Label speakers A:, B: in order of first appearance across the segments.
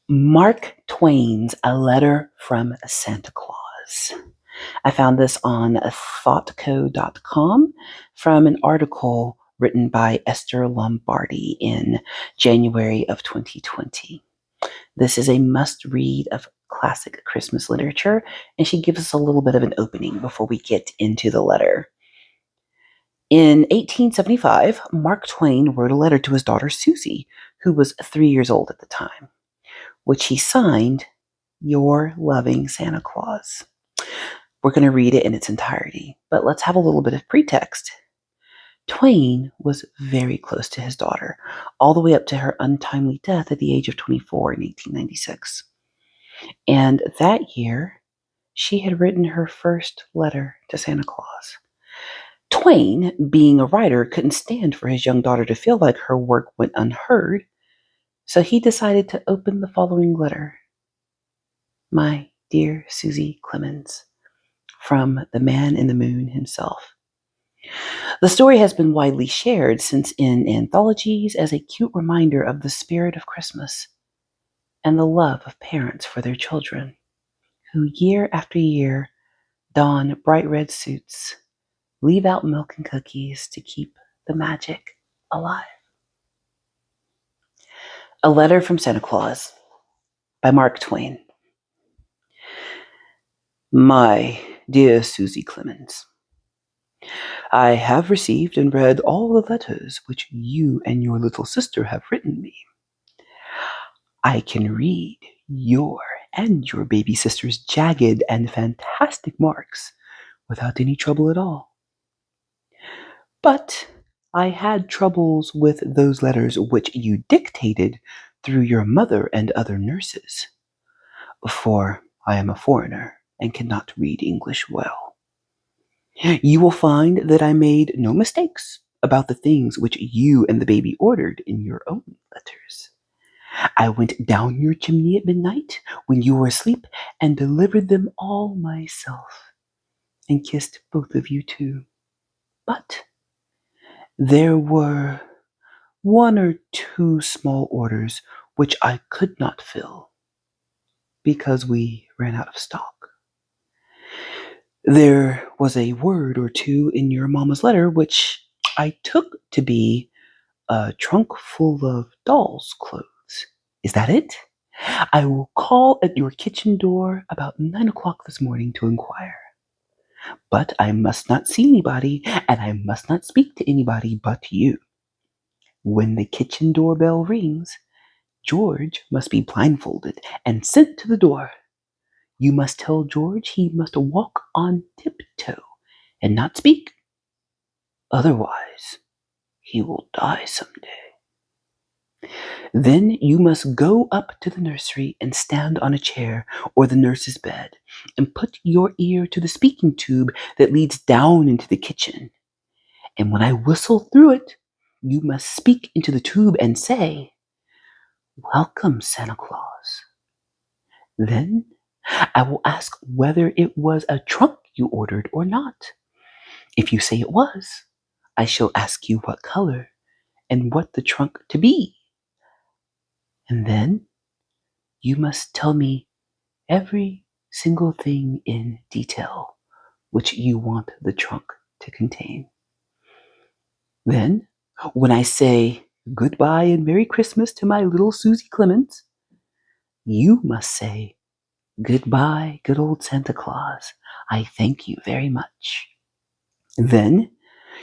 A: Mark Twain's A Letter from Santa Claus. I found this on thoughtco.com from an article written by Esther Lombardi in January of 2020. This is a must read of classic Christmas literature, and she gives us a little bit of an opening before we get into the letter. In 1875, Mark Twain wrote a letter to his daughter Susie, who was 3 years old at the time, which he signed, Your Loving Santa Claus. We're going to read it in its entirety, but let's have a little bit of pretext. Twain was very close to his daughter, all the way up to her untimely death at the age of 24 in 1896. And that year, she had written her first letter to Santa Claus. Twain, being a writer, couldn't stand for his young daughter to feel like her work went unheard, so he decided to open the following letter. My dear Susie Clemens, from the Man in the Moon himself. The story has been widely shared since in anthologies as a cute reminder of the spirit of Christmas and the love of parents for their children, who year after year don bright red suits, leave out milk and cookies to keep the magic alive. A Letter from Santa Claus by Mark Twain. My dear Susie Clemens, I have received and read all the letters which you and your little sister have written me. I can read your and your baby sister's jagged and fantastic marks without any trouble at all. But I had troubles with those letters which you dictated through your mother and other nurses, for I am a foreigner and cannot read English well. You will find that I made no mistakes about the things which you and the baby ordered in your own letters. I went down your chimney at midnight when you were asleep and delivered them all myself, and kissed both of you too. But there were one or two small orders which I could not fill because we ran out of stock. There was a word or two in your mama's letter which I took to be a trunk full of doll's clothes. Is that it? I will call at your kitchen door about 9 o'clock this morning to inquire. But I must not see anybody, and I must not speak to anybody but you. When the kitchen doorbell rings, George must be blindfolded and sent to the door. You must tell George he must walk on tiptoe and not speak. Otherwise, he will die someday. Then you must go up to the nursery and stand on a chair or the nurse's bed and put your ear to the speaking tube that leads down into the kitchen. And when I whistle through it, you must speak into the tube and say, Welcome, Santa Claus. Then I will ask whether it was a trunk you ordered or not. If you say it was, I shall ask you what color and what the trunk to be. And then you must tell me every single thing in detail which you want the trunk to contain. Then, when I say goodbye and Merry Christmas to my little Susie Clemens, you must say, Goodbye, good old Santa Claus. I thank you very much. Then,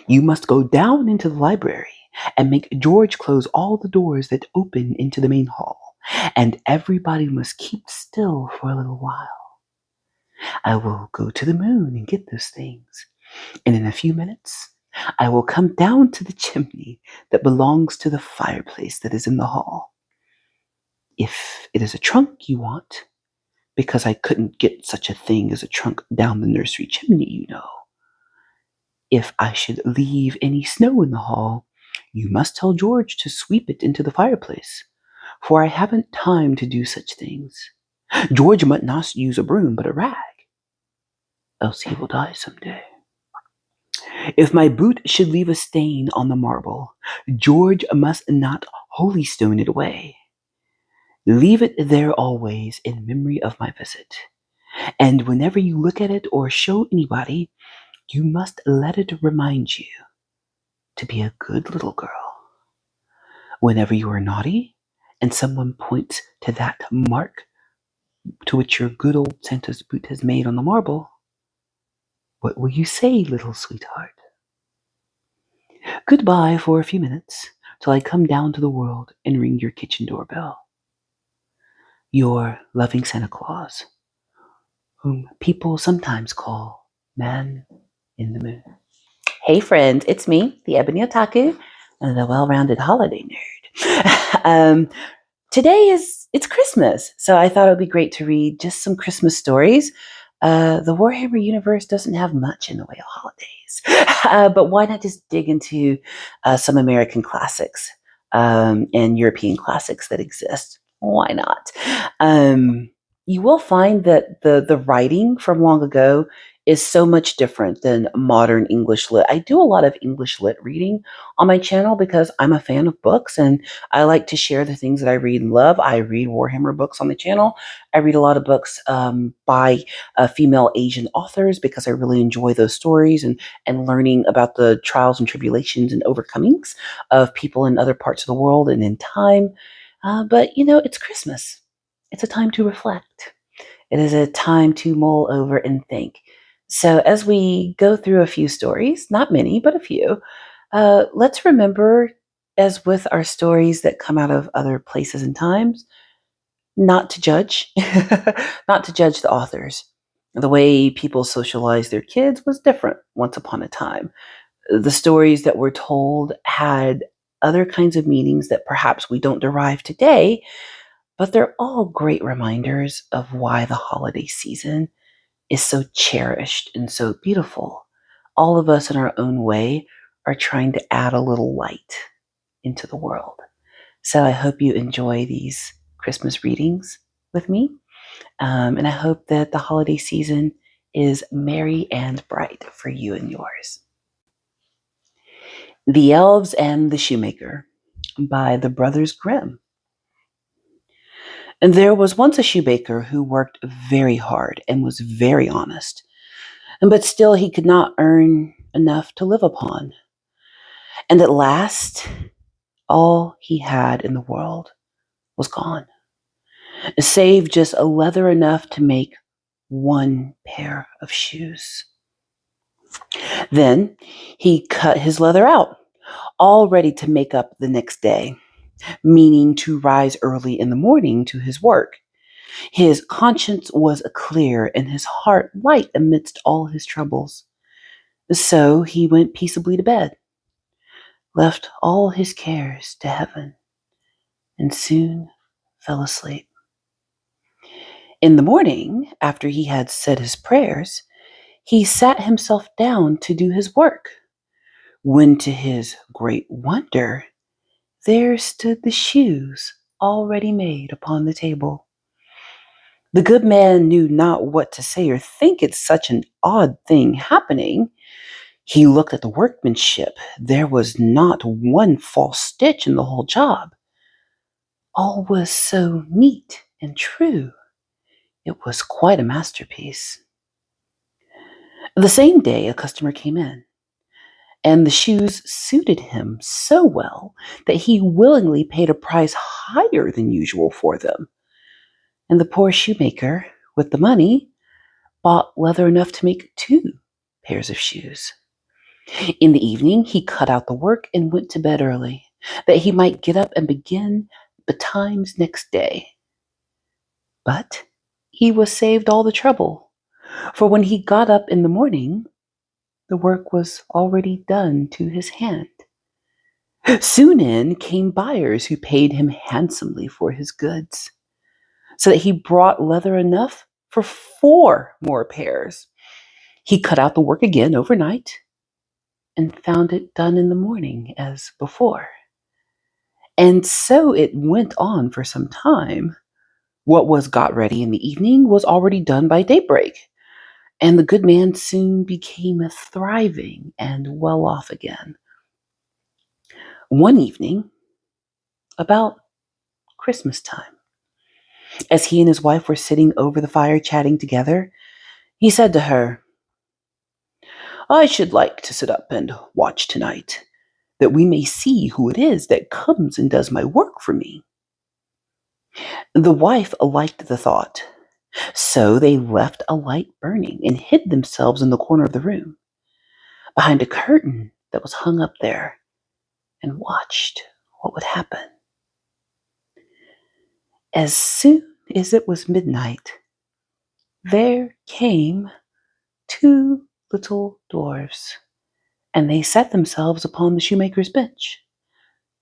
A: you must go down into the library and make George close all the doors that open into the main hall, and everybody must keep still for a little while. I will go to the moon and get those things, and in a few minutes I will come down to the chimney that belongs to the fireplace that is in the hall. If it is a trunk you want, because I couldn't get such a thing as a trunk down the nursery chimney, you know. If I should leave any snow in the hall, you must tell George to sweep it into the fireplace, for I haven't time to do such things. George must not use a broom, but a rag, else he will die someday. If my boot should leave a stain on the marble, George must not holystone it away. Leave it there always in memory of my visit. And whenever you look at it or show anybody, you must let it remind you to be a good little girl. Whenever you are naughty and someone points to that mark to which your good old Santa's boot has made on the marble, what will you say, little sweetheart? Goodbye for a few minutes till I come down to the world and ring your kitchen doorbell. Your loving Santa Claus, whom people sometimes call Man in the Moon. Hey friends, it's me, the Ebony Otaku, and the well-rounded holiday nerd. It's Christmas, so I thought it would be great to read just some Christmas stories. The Warhammer universe doesn't have much in the way of holidays, but why not just dig into some American classics and European classics that exist? Why not? You will find that the writing from long ago is so much different than modern English lit. I do a lot of English lit reading on my channel because I'm a fan of books and I like to share the things that I read and love. I read Warhammer books on the channel. I read a lot of books by female Asian authors because I really enjoy those stories and learning about the trials and tribulations and overcomings of people in other parts of the world and in time. But it's Christmas. It's a time to reflect. It is a time to mull over and think. So, as we go through a few stories, not many, but a few, let's remember, as with our stories that come out of other places and times, not to judge, not to judge the authors. The way people socialized their kids was different once upon a time. The stories that were told had other kinds of meanings that perhaps we don't derive today, but they're all great reminders of why the holiday season is so cherished and so beautiful. All of us in our own way are trying to add a little light into the world. So I hope you enjoy these Christmas readings with me. And I hope that the holiday season is merry and bright for you and yours. The Elves and the Shoemaker by the Brothers Grimm. And there was once a shoemaker who worked very hard and was very honest, but still he could not earn enough to live upon. And at last, all he had in the world was gone, save just a leather enough to make one pair of shoes. Then he cut his leather out, all ready to make up the next day, meaning to rise early in the morning to his work. His conscience was clear and his heart light amidst all his troubles. So he went peaceably to bed, left all his cares to heaven, and soon fell asleep. In the morning, after he had said his prayers, he sat himself down to do his work, when to his great wonder, there stood the shoes already made upon the table. The good man knew not what to say or think at such an odd thing happening. He looked at the workmanship. There was not one false stitch in the whole job. All was so neat and true. It was quite a masterpiece. The same day, a customer came in, and the shoes suited him so well that he willingly paid a price higher than usual for them. And the poor shoemaker, with the money, bought leather enough to make 2 pairs of shoes. In the evening, he cut out the work and went to bed early, that he might get up and begin betimes next day. But he was saved all the trouble, for when he got up in the morning, the work was already done to his hand. Soon in came buyers who paid him handsomely for his goods, so that he brought leather enough for 4 more pairs. He cut out the work again overnight and found it done in the morning as before. And so it went on for some time. What was got ready in the evening was already done by daybreak, and the good man soon became thriving and well off again. One evening, about Christmas time, As he and his wife were sitting over the fire chatting together, he said to her, "I should like to sit up and watch tonight, that we may see who it is that comes and does my work for me." The wife liked the thought, so they left a light burning and hid themselves in the corner of the room, behind a curtain that was hung up there, and watched what would happen. As soon as it was midnight, there came 2 little dwarfs, and they set themselves upon the shoemaker's bench,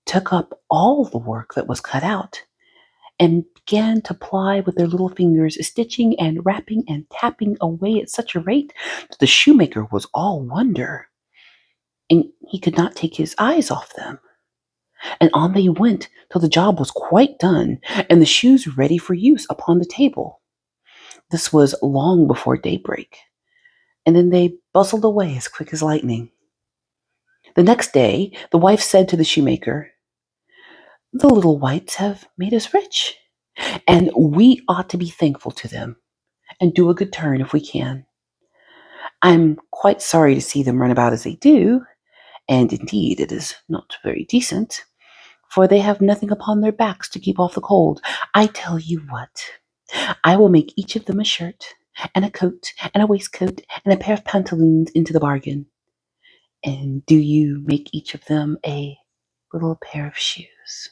A: took up all the work that was cut out, and began to ply with their little fingers, stitching and rapping and tapping away at such a rate that the shoemaker was all wonder, and he could not take his eyes off them. And on they went till the job was quite done, and the shoes ready for use upon the table. This was long before daybreak, and then they bustled away as quick as lightning. The next day the wife said to the shoemaker, "The little wights have made us rich, and we ought to be thankful to them, and do a good turn if we can. I'm quite sorry to see them run about as they do, and indeed it is not very decent, for they have nothing upon their backs to keep off the cold. I tell you what, I will make each of them a shirt, and a coat, and a waistcoat, and a pair of pantaloons into the bargain. And do you make each of them a little pair of shoes."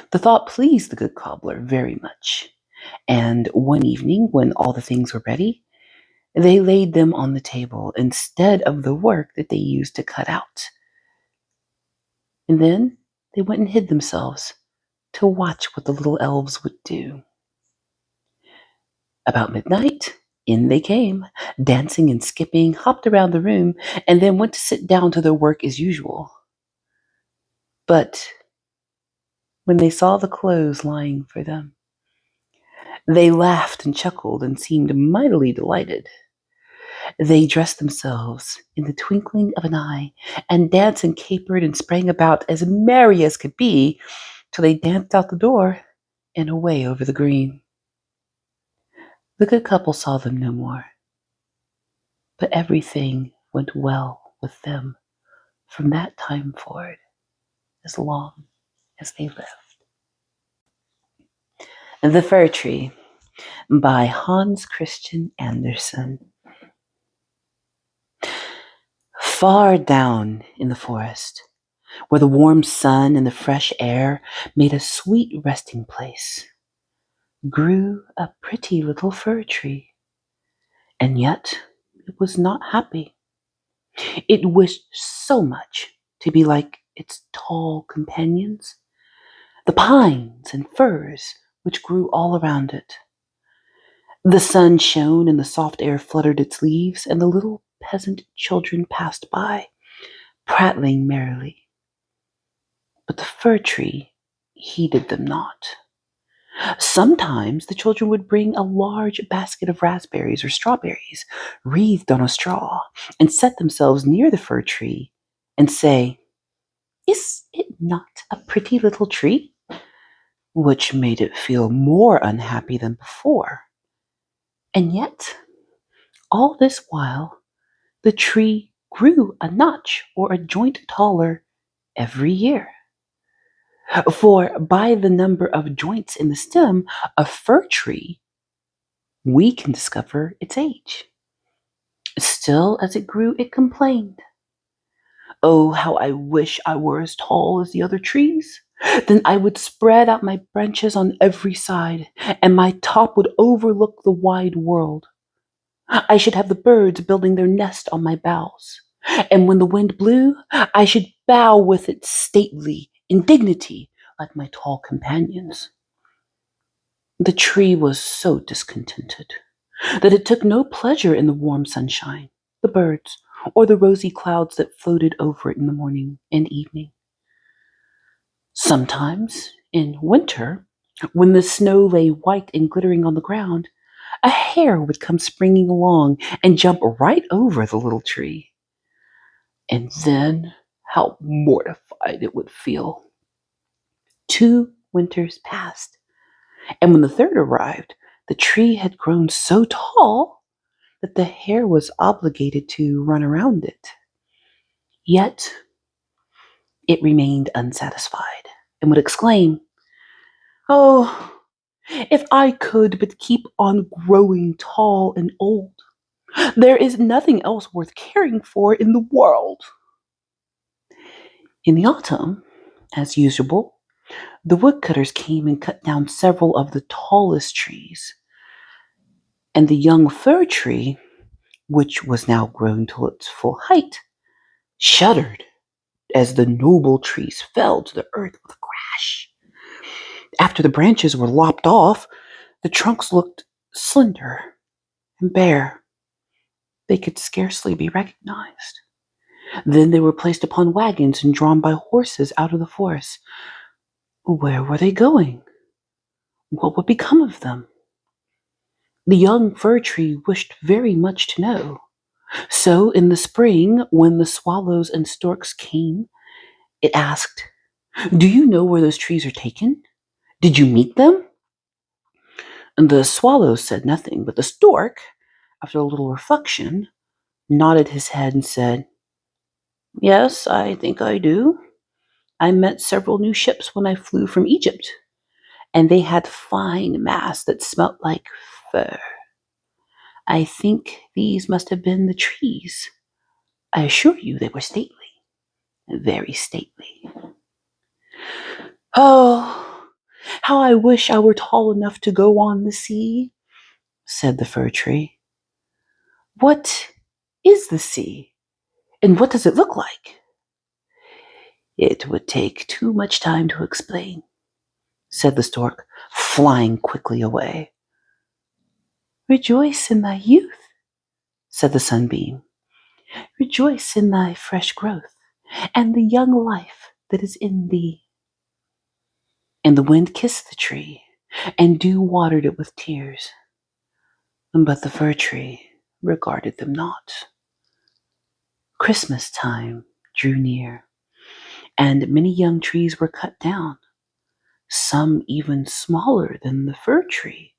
A: The thought pleased the good cobbler very much, and one evening, when all the things were ready, they laid them on the table instead of the work that they used to cut out. And then they went and hid themselves to watch what the little elves would do. About midnight, in they came, dancing and skipping, hopped around the room, and then went to sit down to their work as usual. But when they saw the clothes lying for them, they laughed and chuckled and seemed mightily delighted. They dressed themselves in the twinkling of an eye, and danced and capered and sprang about as merry as could be, till they danced out the door and away over the green. The good couple saw them no more, but everything went well with them from that time forward, as long as they lived. The Fir Tree by Hans Christian Andersen. Far down in the forest, where the warm sun and the fresh air made a sweet resting place, grew a pretty little fir tree. And yet it was not happy. It wished so much to be like its tall companions, the pines and firs which grew all around it. The sun shone and the soft air fluttered its leaves, and the little peasant children passed by, prattling merrily. But the fir tree heeded them not. Sometimes the children would bring a large basket of raspberries or strawberries wreathed on a straw, and set themselves near the fir tree and say, "Is it not a pretty little tree?" which made it feel more unhappy than before. And yet, all this while, the tree grew a notch or a joint taller every year. For by the number of joints in the stem, a fir tree, we can discover its age. Still, as it grew, it complained, "Oh, how I wish I were as tall as the other trees! Then I would spread out my branches on every side, and my top would overlook the wide world. I should have the birds building their nest on my boughs, and when the wind blew, I should bow with it stately in dignity like my tall companions." The tree was so discontented that it took no pleasure in the warm sunshine, the birds, or the rosy clouds that floated over it in the morning and evening. Sometimes, in winter, when the snow lay white and glittering on the ground, a hare would come springing along and jump right over the little tree. And then how mortified it would feel. 2 winters passed, And when the third arrived, the tree had grown so tall that the hare was obligated to run around it. Yet it remained unsatisfied and would exclaim, "Oh, if I could but keep on growing tall and old, there is nothing else worth caring for in the world." In the autumn, as usual, the woodcutters came and cut down several of the tallest trees, and the young fir tree, which was now grown to its full height, shuddered as the noble trees fell to the earth with a crash. After the branches were lopped off, the trunks looked slender and bare. They could scarcely be recognized. Then they were placed upon wagons and drawn by horses out of the forest. Where were they going? What would become of them? The young fir tree wished very much to know. So in the spring, when the swallows and storks came, it asked, "Do you know where those trees are taken? Did you meet them?" And the swallow said nothing, but the stork, after a little reflection, nodded his head and said, "Yes, I think I do. I met several new ships when I flew from Egypt, and they had fine masts that smelt like fur. I think these must have been the trees. I assure you they were stately, very stately." "Oh, how I wish I were tall enough to go on the sea," said the fir tree. "What is the sea, and what does it look like?" "It would take too much time to explain," said the stork, flying quickly away. "Rejoice in thy youth," said the sunbeam. "Rejoice in thy fresh growth, and the young life that is in thee." And the wind kissed the tree, and dew watered it with tears. But the fir tree regarded them not. Christmas time drew near, and many young trees were cut down, some even smaller than the fir tree,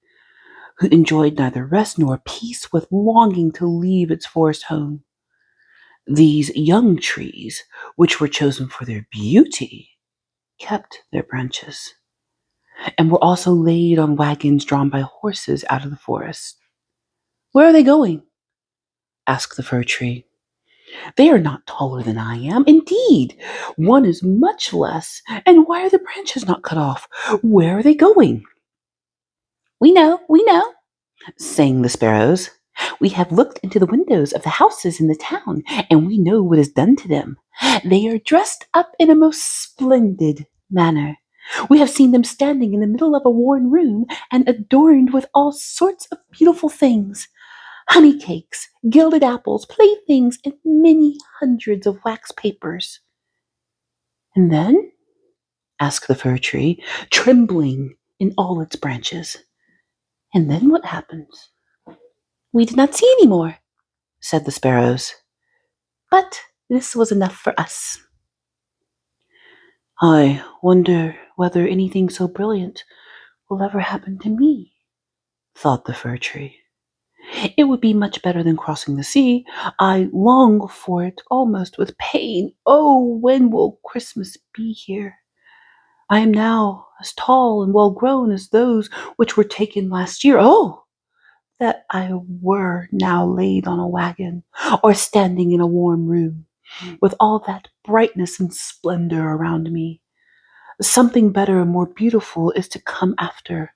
A: who enjoyed neither rest nor peace with longing to leave its forest home. These young trees, which were chosen for their beauty, kept their branches, and were also laid on wagons drawn by horses out of the forest. "Where are they going?" asked the fir tree. "They are not taller than I am. Indeed, one is much less. And why are the branches not cut off? Where are they going?" We know," sang the sparrows. "We have looked into the windows of the houses in the town, and we know what is done to them. They are dressed up in a most splendid manner. We have seen them standing in the middle of a worn room and adorned with all sorts of beautiful things: honey cakes, gilded apples, playthings, and many hundreds of wax papers." "And then?" asked the fir tree, trembling in all its branches. "And then what happens?" "We did not see any more," said the sparrows. "But this was enough for us." "I wonder whether anything so brilliant will ever happen to me," thought the fir tree. "It would be much better than crossing the sea. I long for it almost with pain. Oh, when will Christmas be here? I am now as tall and well grown as those which were taken last year. Oh, that I were now laid on a wagon, or standing in a warm room, with all that brightness and splendor around me. Something better and more beautiful is to come after,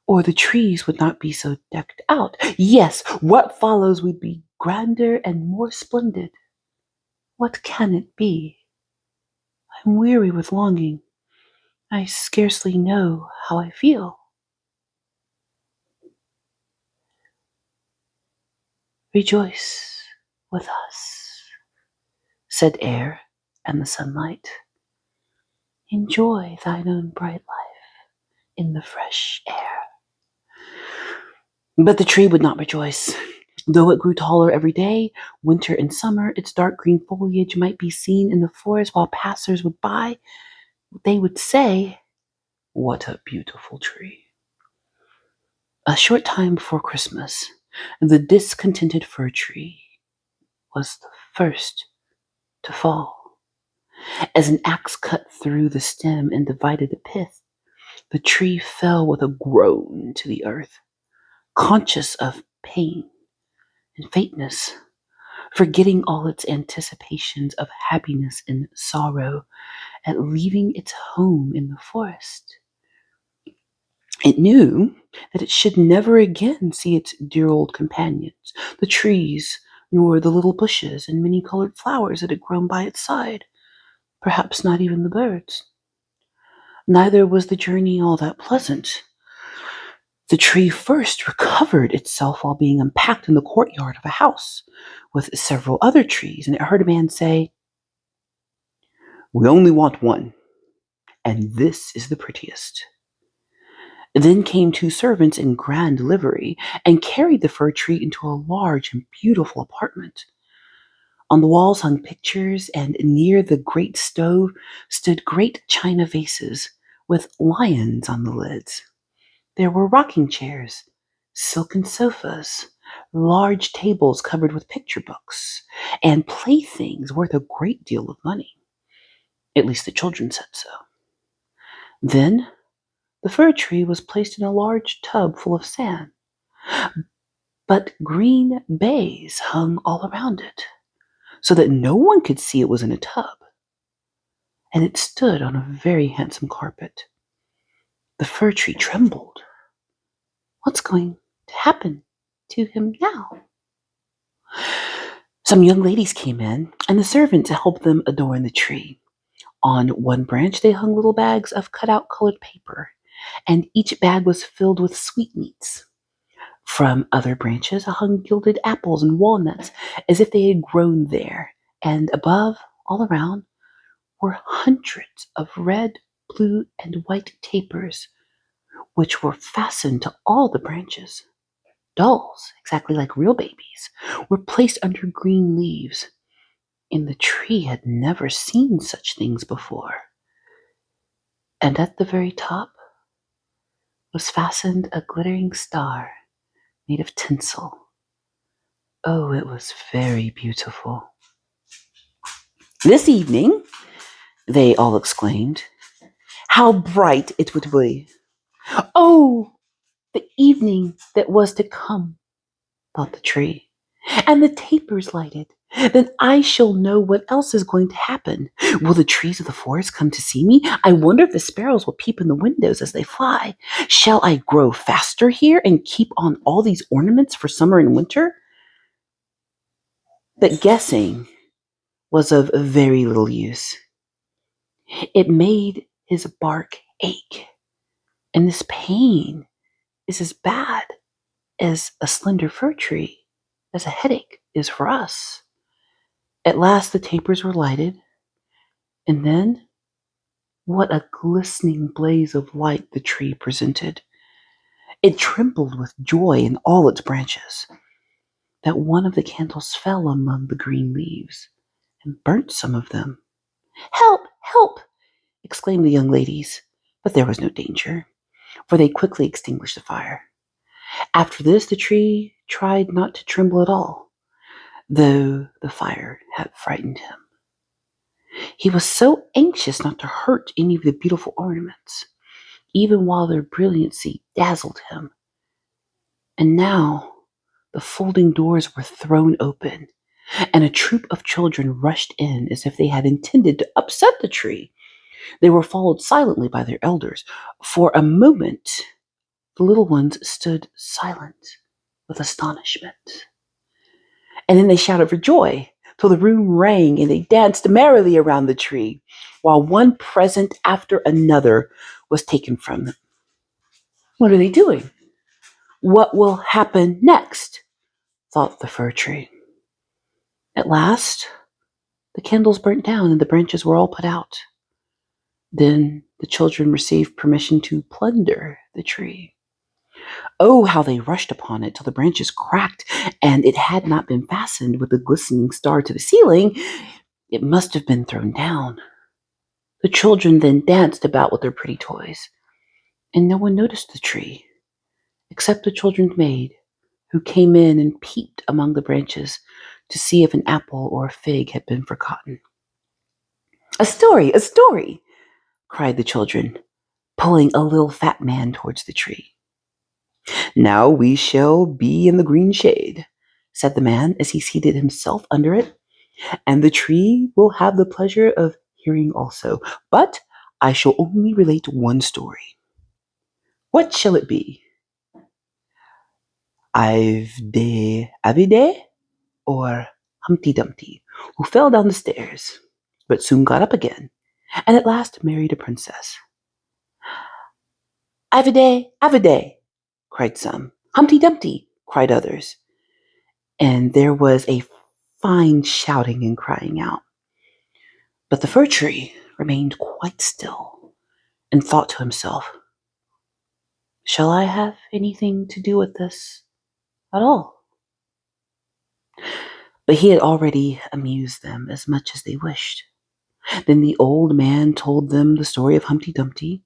A: or the trees would not be so decked out. Yes, what follows would be grander and more splendid. What can it be? I'm weary with longing. I scarcely know how I feel." "Rejoice with us," said air and the sunlight. "Enjoy thine own bright life in the fresh air." But the tree would not rejoice. Though it grew taller every day, winter and summer, its dark green foliage might be seen in the forest while passers would by. They would say, "What a beautiful tree!" A short time before Christmas, the discontented fir tree was the first to fall. As an axe cut through the stem and divided the pith, the tree fell with a groan to the earth, conscious of pain and faintness, forgetting all its anticipations of happiness and sorrow at leaving its home in the forest. It knew that it should never again see its dear old companions, the trees, nor the little bushes and many-colored flowers that had grown by its side, perhaps not even the birds. Neither was the journey all that pleasant. The tree first recovered itself while being unpacked in the courtyard of a house with several other trees, and it heard a man say, "We only want one, and this is the prettiest." Then came two servants in grand livery and carried the fir tree into a large and beautiful apartment. On the walls hung pictures, and near the great stove stood great china vases with lions on the lids. There were rocking chairs, silken sofas, large tables covered with picture books, and playthings worth a great deal of money. At least the children said so. Then the fir tree was placed in a large tub full of sand, but green baize hung all around it, so that no one could see it was in a tub, and it stood on a very handsome carpet. The fir tree trembled. What's going to happen to him now? Some young ladies came in, and the servants helped them adorn the tree. On one branch they hung little bags of cut-out colored paper, and each bag was filled with sweetmeats. From other branches hung gilded apples and walnuts, as if they had grown there, and above, all around, were hundreds of red, blue, and white tapers, which were fastened to all the branches. Dolls, exactly like real babies, were placed under green leaves, and the tree had never seen such things before. And at the very top was fastened a glittering star made of tinsel. Oh, it was very beautiful. "This evening," they all exclaimed, "how bright it would be!" "Oh, the evening that was to come," thought the tree, "and the tapers lighted. Then I shall know what else is going to happen. Will the trees of the forest come to see me? I wonder if the sparrows will peep in the windows as they fly. Shall I grow faster here and keep on all these ornaments for summer and winter?" But guessing was of very little use. It made his bark ache, and this pain is as bad as a slender fir tree, as a headache is for us. At last the tapers were lighted, and then what a glistening blaze of light the tree presented. It trembled with joy in all its branches. That one of the candles fell among the green leaves and burnt some of them. "Help! Help!" exclaimed the young ladies, but there was no danger, for they quickly extinguished the fire. After this, the tree tried not to tremble at all, though the fire had frightened him. He was so anxious not to hurt any of the beautiful ornaments, even while their brilliancy dazzled him. And now the folding doors were thrown open, and a troop of children rushed in as if they had intended to upset the tree. They were followed silently by their elders. For a moment, the little ones stood silent with astonishment. And then they shouted for joy till the room rang, and they danced merrily around the tree, while one present after another was taken from them. What are they doing? What will happen next? Thought the fir tree. At last, the candles burnt down and the branches were all put out. Then the children received permission to plunder the tree. Oh, how they rushed upon it till the branches cracked, and it had not been fastened with the glistening star to the ceiling. It must have been thrown down. The children then danced about with their pretty toys, and no one noticed the tree, except the children's maid, who came in and peeped among the branches to see if an apple or a fig had been forgotten. A story, a story, cried the children, pulling a little fat man towards the tree. Now we shall be in the green shade, said the man as he seated himself under it, and the tree will have the pleasure of hearing also. But I shall only relate one story. What shall it be? Avide or Humpty Dumpty, who fell down the stairs, but soon got up again, and at last married a princess. Avide, Avide, cried some. Humpty Dumpty, cried others. And there was a fine shouting and crying out. But the fir tree remained quite still and thought to himself, shall I have anything to do with this at all? But he had already amused them as much as they wished. Then the old man told them the story of Humpty Dumpty,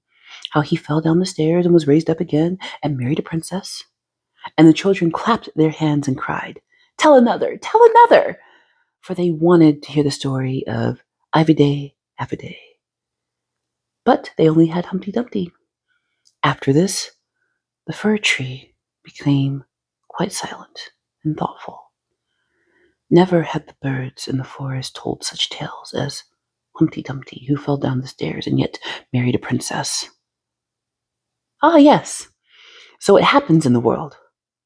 A: how he fell down the stairs and was raised up again and married a princess. And the children clapped their hands and cried, tell another, tell another, for they wanted to hear the story of Ivide Avide. But they only had Humpty Dumpty. After this, the fir tree became quite silent and thoughtful. Never had the birds in the forest told such tales as Humpty Dumpty, who fell down the stairs and yet married a princess. Ah, yes, so it happens in the world,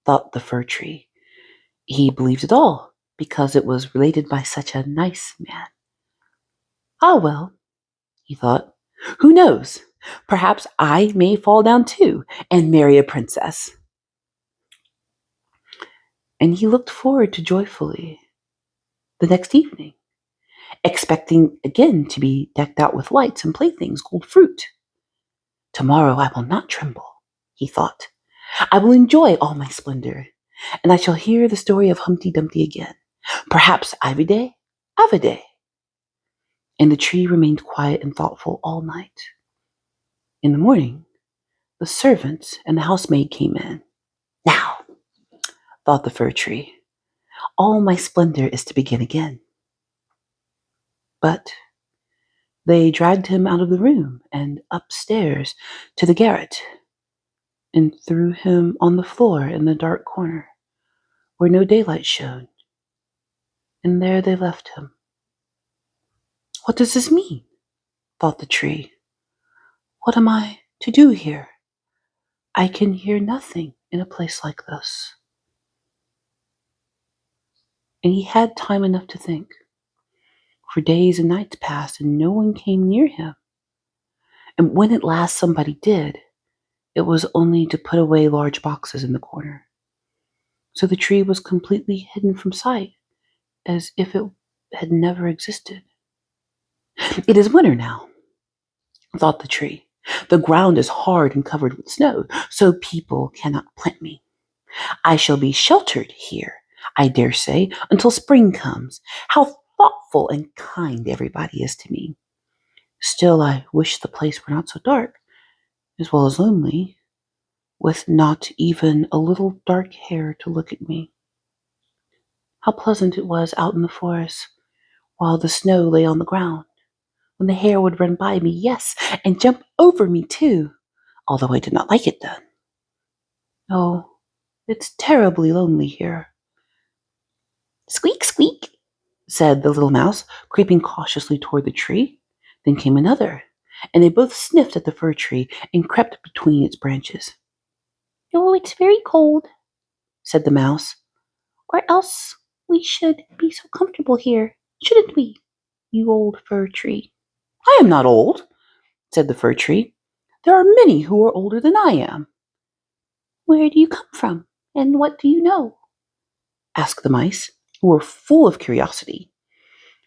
A: thought the fir tree. He believed it all because it was related by such a nice man. Ah, well, he thought, who knows? Perhaps I may fall down too and marry a princess. And he looked forward to joyfully the next evening, expecting again to be decked out with lights and playthings, gold fruit. Tomorrow I will not tremble, he thought. I will enjoy all my splendor, and I shall hear the story of Humpty Dumpty again. Perhaps Ivide, Avide. And the tree remained quiet and thoughtful all night. In the morning, the servants and the housemaid came in. Now, thought the fir tree, all my splendor is to begin again. But they dragged him out of the room and upstairs to the garret and threw him on the floor in the dark corner where no daylight shone. And there they left him. What does this mean? Thought the tree. What am I to do here? I can hear nothing in a place like this. And he had time enough to think. For days and nights passed and no one came near him. And when at last somebody did, it was only to put away large boxes in the corner. So the tree was completely hidden from sight, as if it had never existed. It is winter now, thought the tree. The ground is hard and covered with snow, so people cannot plant me. I shall be sheltered here, I dare say, until spring comes. How thoughtful and kind everybody is to me. Still, I wish the place were not so dark, as well as lonely, with not even a little dark hair to look at me. How pleasant it was out in the forest, while the snow lay on the ground, when the hare would run by me, yes, and jump over me too, although I did not like it then. Oh, it's terribly lonely here. Squeak, squeak, said the little mouse, creeping cautiously toward the tree. Then came another, and they both sniffed at the fir tree and crept between its branches. Oh, it's very cold, said the mouse, or else we should be so comfortable here, shouldn't we, you old fir tree? I am not old, said the fir tree. There are many who are older than I am. Where do you come from, and what do you know? Asked the mice, who were full of curiosity.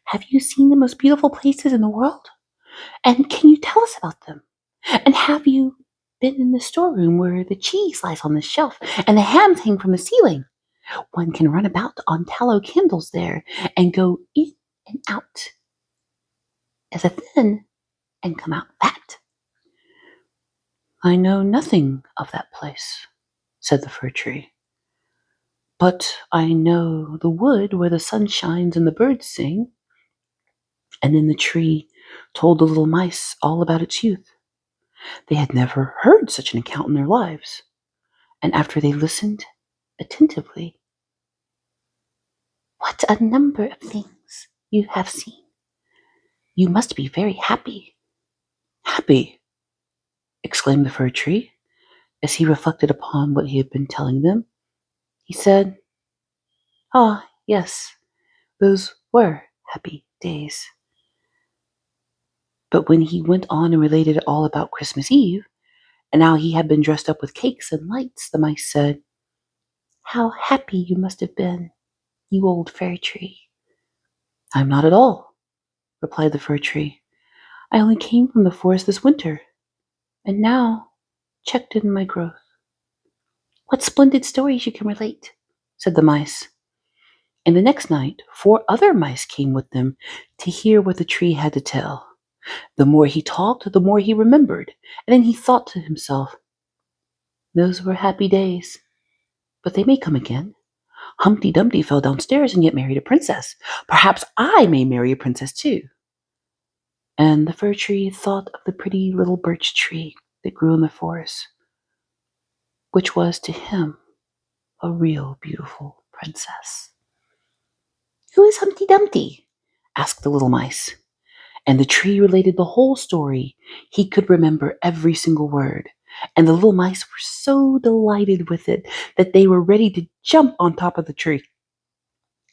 A: Have you seen the most beautiful places in the world? And can you tell us about them? And have you been in the storeroom where the cheese lies on the shelf and the hams hang from the ceiling? One can run about on tallow candles there and go in and out as a thin and come out fat. I know nothing of that place, said the fir tree. "But I know the wood where the sun shines and the birds sing." And then the tree told the little mice all about its youth. They had never heard such an account in their lives. And after they listened attentively, "What a number of things you have seen. You must be very happy." "Happy!" exclaimed the fir tree as he reflected upon what he had been telling them. He said, "Ah, yes, those were happy days." But when he went on and related all about Christmas Eve, and how he had been dressed up with cakes and lights, the mice said, "How happy you must have been, you old fir tree." "I'm not at all," replied the fir tree. "I only came from the forest this winter, and now checked in my growth." "What splendid stories you can relate," said the mice. And the next night, 4 other mice came with them to hear what the tree had to tell. The more he talked, the more he remembered, and then he thought to himself, "Those were happy days, but they may come again. Humpty Dumpty fell downstairs and yet married a princess. Perhaps I may marry a princess too." And the fir tree thought of the pretty little birch tree that grew in the forest, which was to him a real beautiful princess. "Who is Humpty Dumpty?" asked the little mice. And the tree related the whole story. He could remember every single word. And the little mice were so delighted with it that they were ready to jump on top of the tree.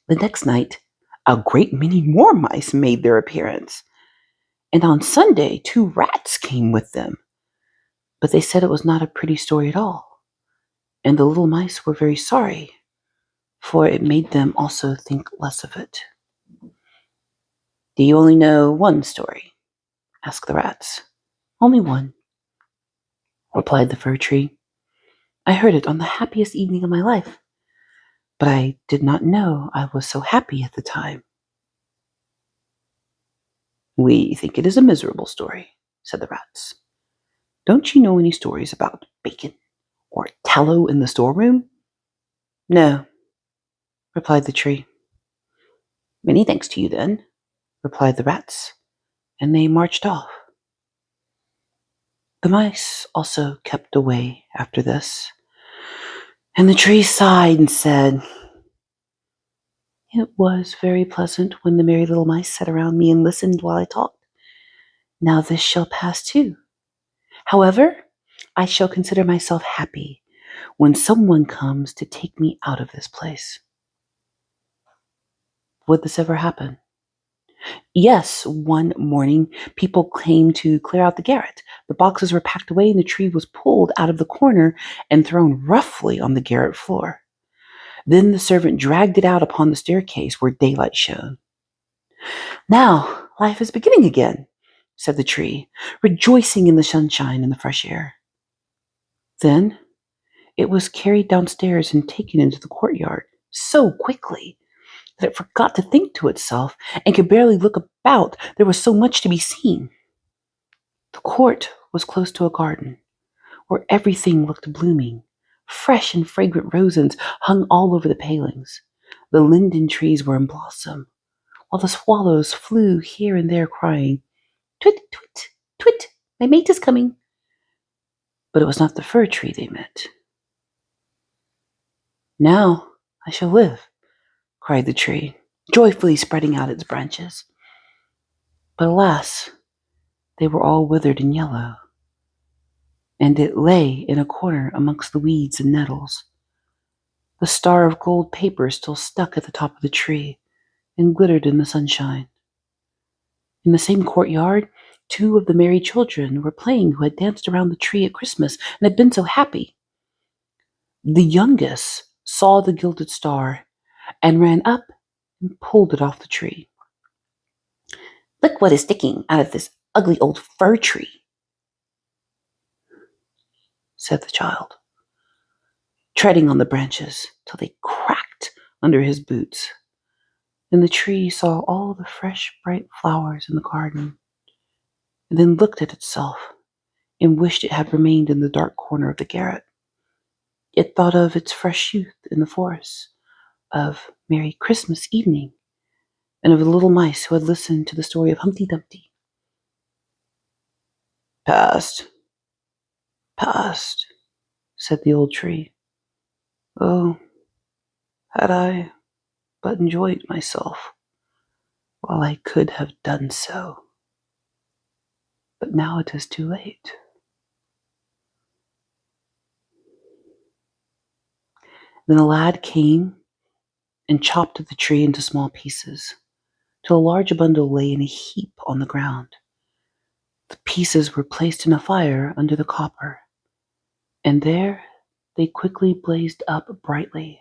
A: The next night, a great many more mice made their appearance. And on Sunday, 2 rats came with them. But they said it was not a pretty story at all. And the little mice were very sorry, for it made them also think less of it. "Do you only know one story?" asked the rats. "Only one," replied the fir tree. "I heard it on the happiest evening of my life, but I did not know I was so happy at the time." "We think it is a miserable story," said the rats. "Don't you know any stories about bacon or tallow in the storeroom?" "No," replied the tree. "Many thanks to you, then," replied the rats, and they marched off. The mice also kept away after this, and the tree sighed and said, "It was very pleasant when the merry little mice sat around me and listened while I talked. Now this shall pass too. However, I shall consider myself happy when someone comes to take me out of this place." Would this ever happen? Yes, one morning people came to clear out the garret. The boxes were packed away and the tree was pulled out of the corner and thrown roughly on the garret floor. Then the servant dragged it out upon the staircase where daylight shone. "Now life is beginning again," said the tree, rejoicing in the sunshine and the fresh air. Then it was carried downstairs and taken into the courtyard so quickly that it forgot to think to itself and could barely look about. There was so much to be seen. The court was close to a garden where everything looked blooming. Fresh and fragrant roses hung all over the palings. The linden trees were in blossom, while the swallows flew here and there crying, "Twit, twit, twit, my mate is coming." But it was not the fir tree they met. "Now I shall live," cried the tree, joyfully spreading out its branches. But alas, they were all withered and yellow, and it lay in a corner amongst the weeds and nettles. The star of gold paper still stuck at the top of the tree and glittered in the sunshine. In the same courtyard, 2 of the merry children were playing who had danced around the tree at Christmas and had been so happy. The youngest saw the gilded star and ran up and pulled it off the tree. "Look what is sticking out of this ugly old fir tree," said the child, treading on the branches till they cracked under his boots. Then the tree saw all the fresh, bright flowers in the garden, and then looked at itself and wished it had remained in the dark corner of the garret. It thought of its fresh youth in the forest, of Merry Christmas evening, and of the little mice who had listened to the story of Humpty Dumpty. Past, past, said the old tree. Oh, had I but enjoyed myself while I could have done so. But now it is too late. Then a lad came and chopped the tree into small pieces, till a large bundle lay in a heap on the ground. The pieces were placed in a fire under the copper, and there they quickly blazed up brightly,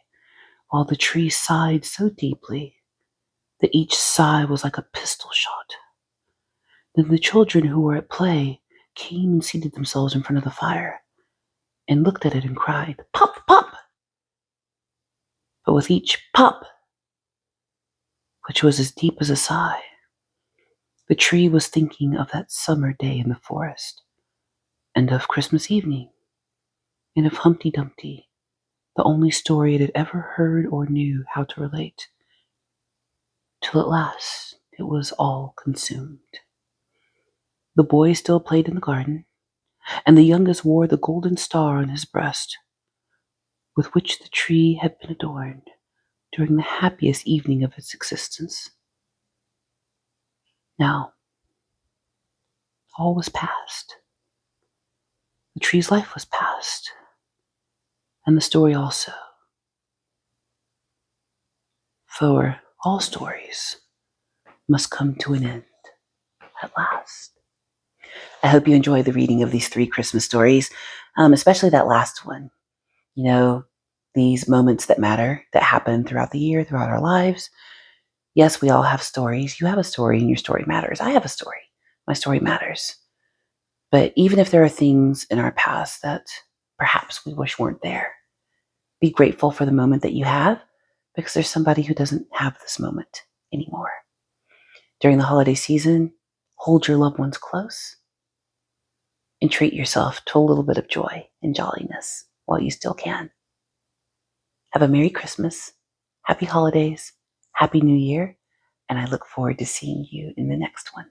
A: while the tree sighed so deeply that each sigh was like a pistol shot. Then the children who were at play came and seated themselves in front of the fire, and looked at it and cried, "Pop, pop!" But with each pop, which was as deep as a sigh, the tree was thinking of that summer day in the forest, and of Christmas evening, and of Humpty Dumpty, the only story it had ever heard or knew how to relate, till at last it was all consumed. The boy still played in the garden, and the youngest wore the golden star on his breast, with which the tree had been adorned during the happiest evening of its existence. Now, all was past. The tree's life was past, and the story also. For all stories must come to an end at last. I hope you enjoyed the reading of these 3 Christmas stories, especially that last one. You know, these moments that matter, that happen throughout the year, throughout our lives. Yes, we all have stories. You have a story and your story matters. I have a story. My story matters. But even if there are things in our past that perhaps we wish weren't there, be grateful for the moment that you have, because there's somebody who doesn't have this moment anymore. During the holiday season, hold your loved ones close and treat yourself to a little bit of joy and jolliness while you still can. Have a Merry Christmas, Happy Holidays, Happy New Year, and I look forward to seeing you in the next one.